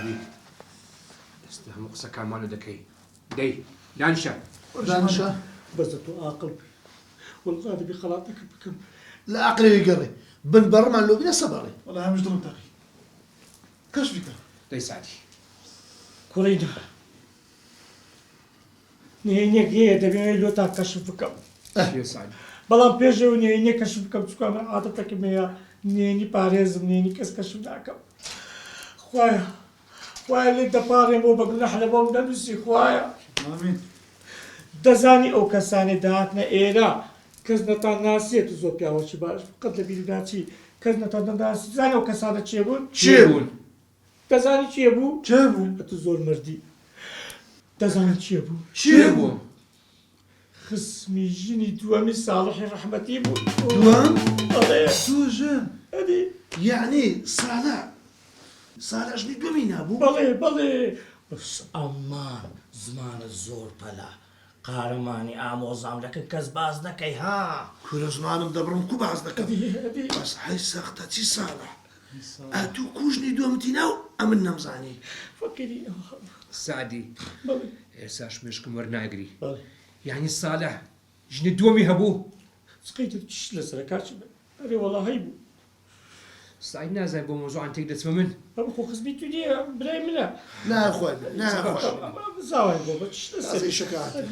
سعدي استهم قصة كامل دكي دي دانشا دانشا بزت عاقل والغادي بخلاطك بكم لا عقلي يقري بن بر مع اللوبيا صبري والله مش ضرب تاخي كاش فيك دي سعدي كورينا نهينيك هي دبي لو تا كشف بكم يا سعدي بلان بيجو نهينيك كشف بكم تكون عادتك ميا نهيني باريز نهيني كشف داكم خوايا اللي دباري مو بقول نحن بوم دمسي خوايا امين دزاني او كساني داتنا ايرا كزنا تا ناسيت زو بياوشي باش قد لبي داتي كزنا تا ناسي زاني او كسانه تشيبون شيبون دزاني تشيبو جابوا اتزور مردي دزاني تشيبو شيبون خصمي جيني دوامي صالحي رحمتي بو دوام الله زوجان هادي يعني صالح جني دومين ابو بلي بس امان زمان الزور بلا قارماني اموزام لكن كز باز دكي ها كل زمان مدبرم كو بعض ذاك هادي بس هاي ساختتي صالح اتو كوجني دومتيناو امن نمزاني فكري سعدي بلي إرساش مشكم ورناقري بلي يعني الصالح جني دومي هبو سقيت تشل سركاش اري والله هيبو سعيد نازل بو موضوع عن تقدر تفهمن بابا خصبي تدي براي منا لا اخوان لا اخوان زاوي بابا تشل زي شكات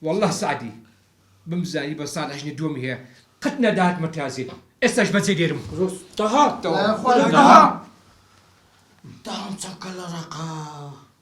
والله سعدي بمزاني بس صالح جني دومي هي قتنا دات متازي استاش بتزيديرم روس تها لا اخوان تها دام تكل رقا